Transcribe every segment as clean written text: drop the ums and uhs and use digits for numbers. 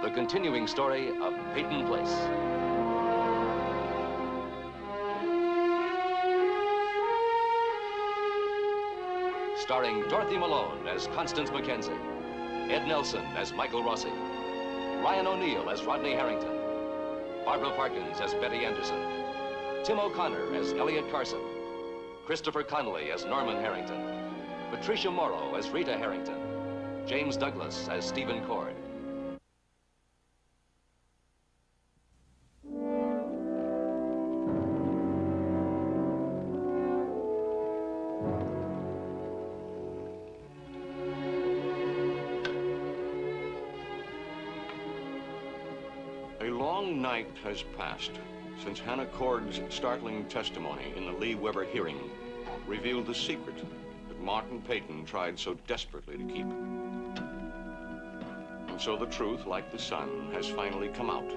the continuing story of Peyton Place. Starring Dorothy Malone as Constance Mackenzie, Ed Nelson as Michael Rossi, Ryan O'Neill as Rodney Harrington, Barbara Parkins as Betty Anderson, Tim O'Connor as Elliot Carson, Christopher Connolly as Norman Harrington, Patricia Morrow as Rita Harrington, James Douglas as Stephen Cord. A long night has passed since Hannah Cord's startling testimony in the Lee Weber hearing revealed the secret that Martin Peyton tried so desperately to keep. And so the truth, like the sun, has finally come out.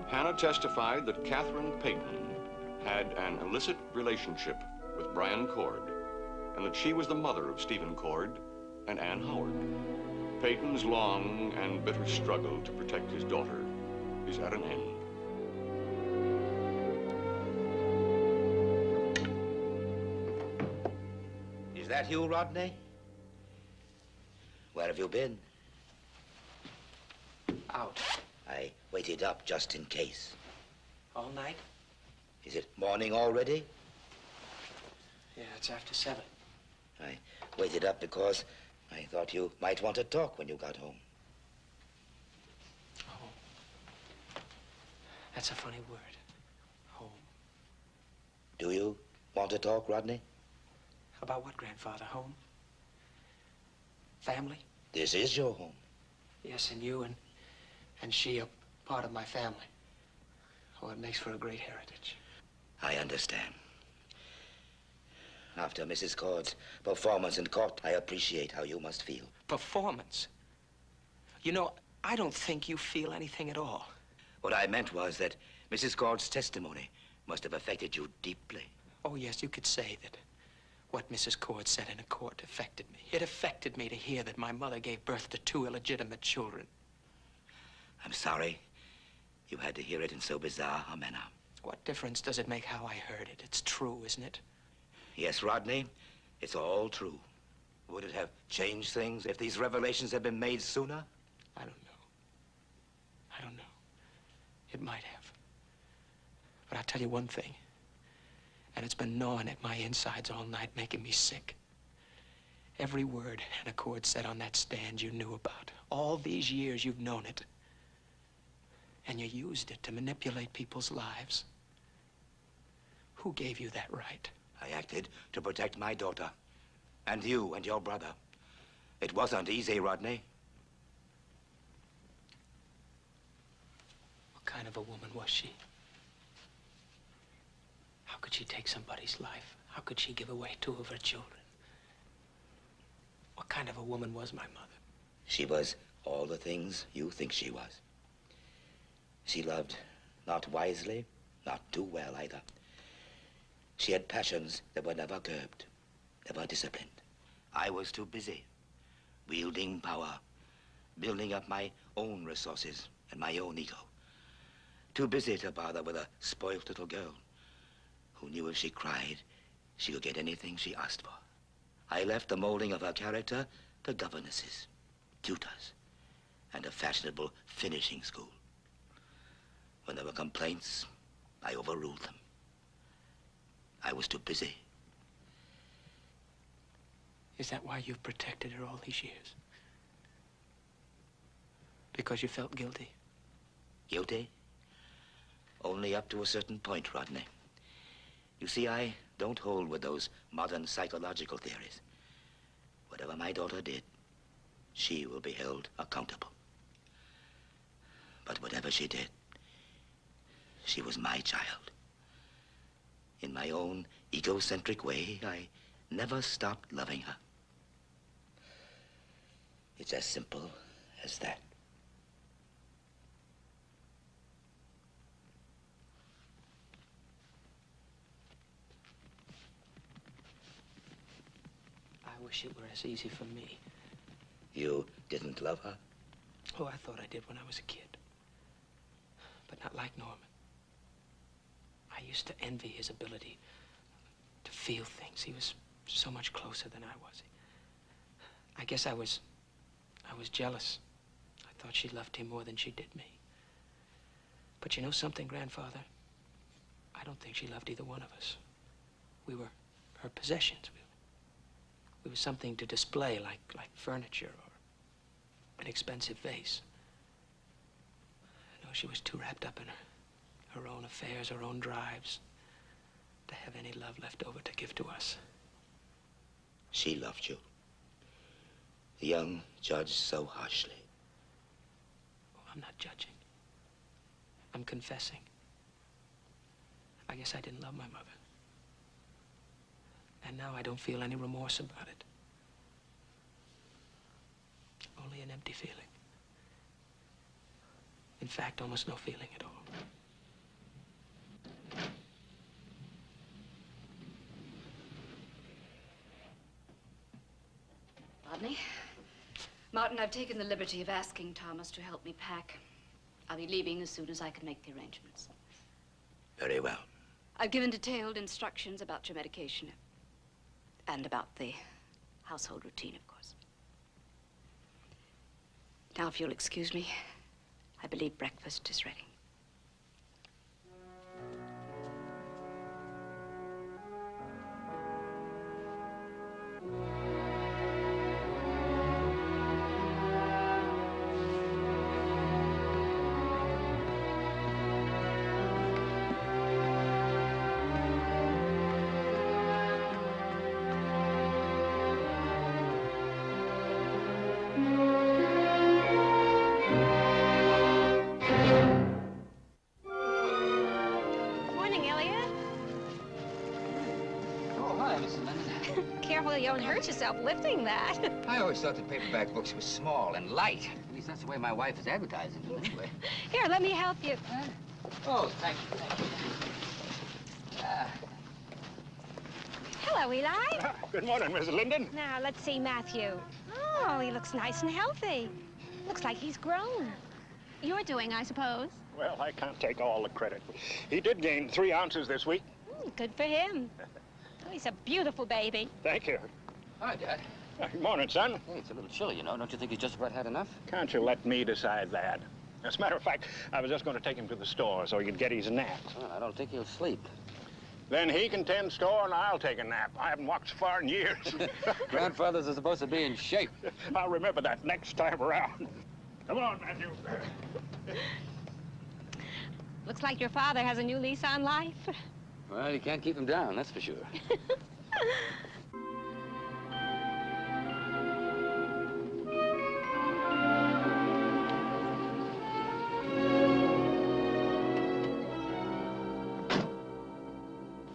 Hannah testified that Catherine Peyton had an illicit relationship with Brian Cord, and that she was the mother of Stephen Cord and Ann Howard. Peyton's long and bitter struggle to protect his daughter is at an end. Is that you, Rodney? Where have you been? Out. I waited up just in case. All night? Is it morning already? Yeah, it's after 7. I waited up because I thought you might want to talk when you got home. Home. That's a funny word. Home. Do you want to talk, Rodney? About what, Grandfather? Home? Family? This is your home. Yes, and you and she are part of my family. Oh, it makes for a great heritage. I understand. After Mrs. Cord's performance in court, I appreciate how you must feel. Performance? You know, I don't think you feel anything at all. What I meant was that Mrs. Cord's testimony must have affected you deeply. Oh, yes, you could say that what Mrs. Cord said in a court affected me. It affected me to hear that my mother gave birth to 2 illegitimate children. I'm sorry you had to hear it in so bizarre a manner. What difference does it make how I heard it? It's true, isn't it? Yes, Rodney, it's all true. Would it have changed things if these revelations had been made sooner? I don't know. I don't know. It might have. But I'll tell you one thing. And it's been gnawing at my insides all night, making me sick. Every word Hannah Cord said on that stand you knew about. All these years you've known it. And you used it to manipulate people's lives. Who gave you that right? I acted to protect my daughter. And you and your brother. It wasn't easy, Rodney. What kind of a woman was she? How could she take somebody's life? How could she give away 2 of her children? What kind of a woman was my mother? She was all the things you think she was. She loved not wisely, not too well either. She had passions that were never curbed, never disciplined. I was too busy, wielding power, building up my own resources and my own ego. Too busy to bother with a spoilt little girl who knew if she cried, she could get anything she asked for. I left the molding of her character to governesses, tutors, and a fashionable finishing school. When there were complaints, I overruled them. I was too busy. Is that why you've protected her all these years? Because you felt guilty? Guilty? Only up to a certain point, Rodney. You see, I don't hold with those modern psychological theories. Whatever my daughter did, she will be held accountable. But whatever she did, she was my child. In my own egocentric way, I never stopped loving her. It's as simple as that. I wish it were as easy for me. You didn't love her? Oh, I thought I did when I was a kid. But not like Norman. I used to envy his ability to feel things. He was so much closer than I was. I guess I was jealous. I thought she loved him more than she did me. But you know something, Grandfather? I don't think she loved either one of us. We were her possessions. We were something to display, like furniture or an expensive vase. No, she was too wrapped up in her own affairs, her own drives, to have any love left over to give to us. She loved you. The young judge so harshly. Oh, I'm not judging. I'm confessing. I guess I didn't love my mother. And now I don't feel any remorse about it. Only an empty feeling. In fact, almost no feeling at all. Rodney? Martin, I've taken the liberty of asking Thomas to help me pack. I'll be leaving as soon as I can make the arrangements. Very well. I've given detailed instructions about your medication. And about the household routine, of course. Now, if you'll excuse me, I believe breakfast is ready. You don't hurt yourself lifting that. I always thought the paperback books were small and light. At least that's the way my wife is advertising them anyway. Here, let me help you. Oh, thank you, thank you. Hello, Eli. Good morning, Mrs. Linden. Now, let's see Matthew. Oh, he looks nice and healthy. Looks like he's grown. You're doing, I suppose. Well, I can't take all the credit. He did gain 3 ounces this week. Good for him. Oh, he's a beautiful baby. Thank you. Hi, Dad. Good morning, son. Hey, it's a little chilly, you know. Don't you think he's just about had enough? Can't you let me decide that? As a matter of fact, I was just going to take him to the store so he could get his nap. Well, I don't think he'll sleep. Then he can tend store and I'll take a nap. I haven't walked so far in years. Grandfathers are supposed to be in shape. I'll remember that next time around. Come on, Matthew. Looks like your father has a new lease on life. Well, you can't keep him down, that's for sure.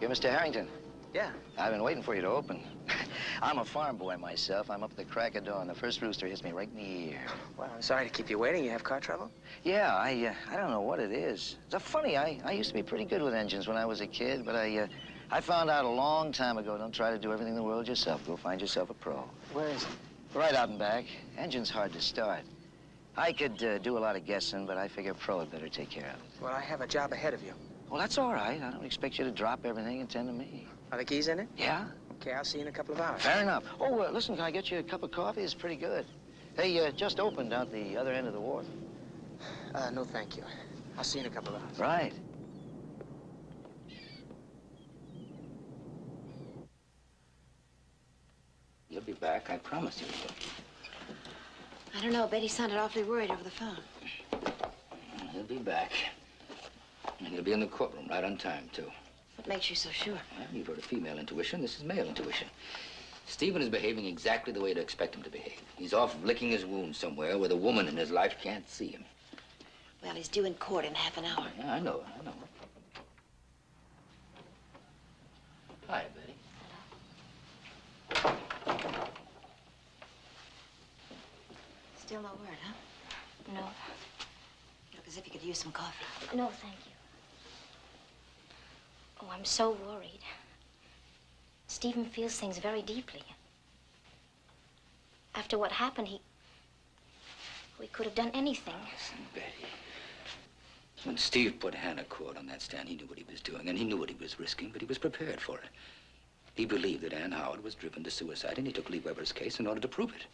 You're Mr. Harrington? Yeah. I've been waiting for you to open. I'm a farm boy myself. I'm up at the crack of dawn. The first rooster hits me right in the ear. Well, I'm sorry to keep you waiting. You have car trouble? Yeah, I don't know what it is. It's funny, I used to be pretty good with engines when I was a kid, but I found out a long time ago, don't try to do everything in the world yourself. Go find yourself a pro. Where is it? Right out and back. Engine's hard to start. I could do a lot of guessing, but I figure pro had better take care of it. Well, I have a job ahead of you. Well, that's all right. I don't expect you to drop everything and tend to me. Are the keys in it? Yeah? Okay, I'll see you in a couple of hours. Fair enough. Oh, listen, can I get you a cup of coffee? It's pretty good. Hey, just opened out the other end of the wharf. No, thank you. I'll see you in a couple of hours. Right. You'll be back, I promise you. I don't know. Betty sounded awfully worried over the phone. He'll be back. And he'll be in the courtroom right on time, too. What makes you so sure? Well, you've heard of female intuition. This is male intuition. Stephen is behaving exactly the way you'd expect him to behave. He's off licking his wounds somewhere where the woman in his life can't see him. Well, he's due in court in half an hour. Yeah, I know. Hi, Betty. Still no word, huh? No. You look as if you could use some coffee. No, thank you. Oh, I'm so worried. Stephen feels things very deeply. After what happened, We could have done anything. Listen, Betty. When Steve put Hannah Cord on that stand, he knew what he was doing, and he knew what he was risking, but he was prepared for it. He believed that Ann Howard was driven to suicide, and he took Lee Weber's case in order to prove it.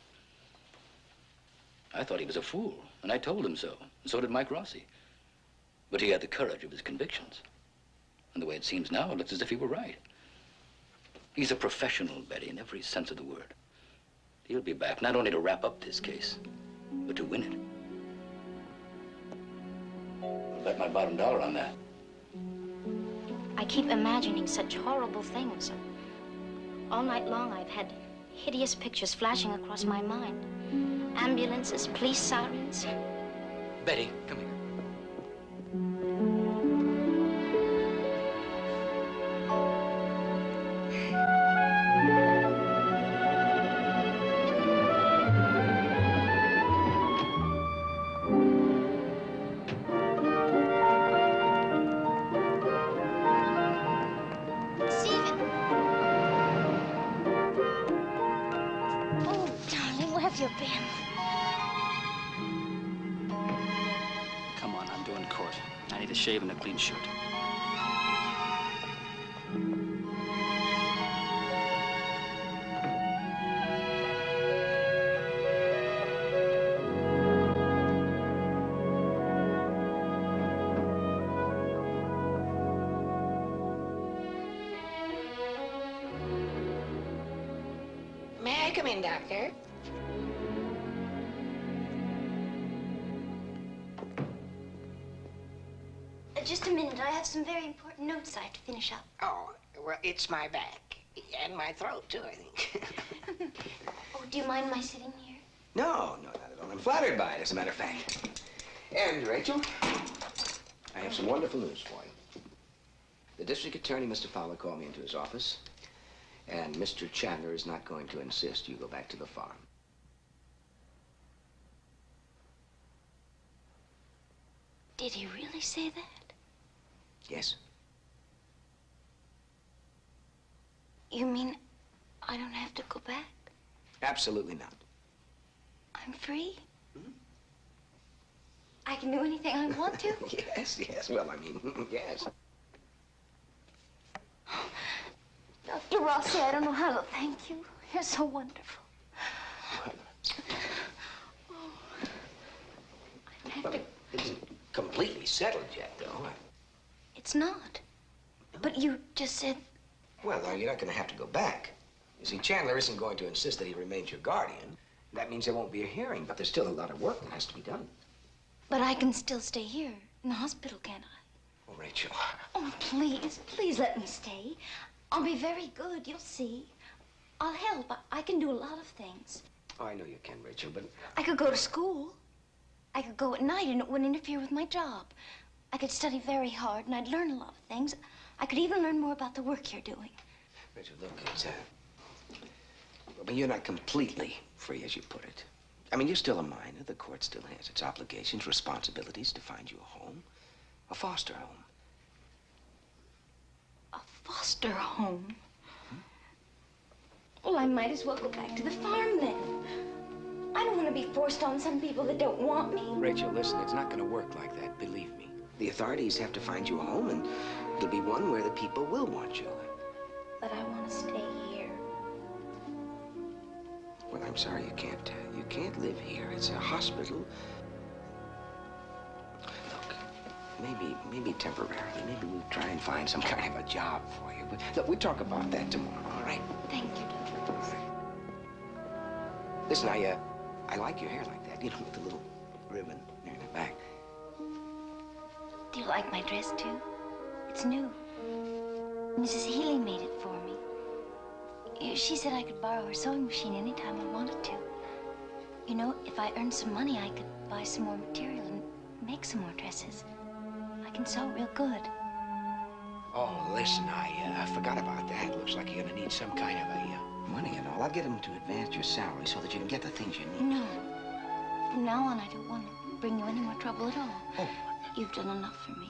I thought he was a fool, and I told him so, and so did Mike Rossi. But he had the courage of his convictions. And the way it seems now, it looks as if he were right. He's a professional, Betty, in every sense of the word. He'll be back not only to wrap up this case, but to win it. I'll bet my bottom dollar on that. I keep imagining such horrible things. All night long, I've had hideous pictures flashing across my mind. Ambulances, police sirens. Betty, come here. Shave and a clean shirt. May I come in, Doctor? Just a minute. I have some very important notes I have to finish up. Oh, well, it's my back. And my throat, too, I think. Oh, do you mind my sitting here? No, not at all. I'm flattered by it, as a matter of fact. And, Rachel, I have some wonderful news for you. The district attorney, Mr. Fowler, called me into his office, and Mr. Chandler is not going to insist you go back to the farm. Did he really say that? Yes. You mean I don't have to go back? Absolutely not. I'm free? Mm-hmm. I can do anything I want to? Yes, yes. Well, I mean, yes. Dr. Rossi, I don't know how to thank you. You're so wonderful. I have to... It isn't completely settled yet, though. It's not. But you just said... Well, now, you're not going to have to go back. You see, Chandler isn't going to insist that he remains your guardian. That means there won't be a hearing, but there's still a lot of work that has to be done. But I can still stay here in the hospital, can't I? Oh, Rachel. Oh, please, please let me stay. I'll be very good, you'll see. I'll help. I can do a lot of things. Oh, I know you can, Rachel, but... I could go to school. I could go at night and it wouldn't interfere with my job. I could study very hard and I'd learn a lot of things. I could even learn more about the work you're doing. Rachel, look, it's, I mean, you're not completely free, as you put it. I mean, you're still a minor. The court still has its obligations, responsibilities to find you a home. A foster home. A foster home? Well, I might as well go back to the farm then. I don't want to be forced on some people that don't want me. Rachel, listen, it's not going to work like that, believe me. The authorities have to find you a home, and it'll be one where the people will want you. But I want to stay here. Well, I'm sorry you can't live here. It's a hospital. Look, maybe temporarily, maybe we'll try and find some kind of a job for you. But look, we'll talk about that tomorrow, all right? Thank you, Doctor. Listen, I like your hair like that, you know, with the little ribbon there in the back. Do you like my dress, too? It's new. Mrs. Healy made it for me. She said I could borrow her sewing machine anytime I wanted to. You know, if I earned some money, I could buy some more material and make some more dresses. I can sew real good. Oh, listen, I forgot about that. Looks like you're gonna need some kind of a money and all. I'll get them to advance your salary so that you can get the things you need. No. From now on, I don't want to bring you any more trouble at all. Oh. You've done enough for me.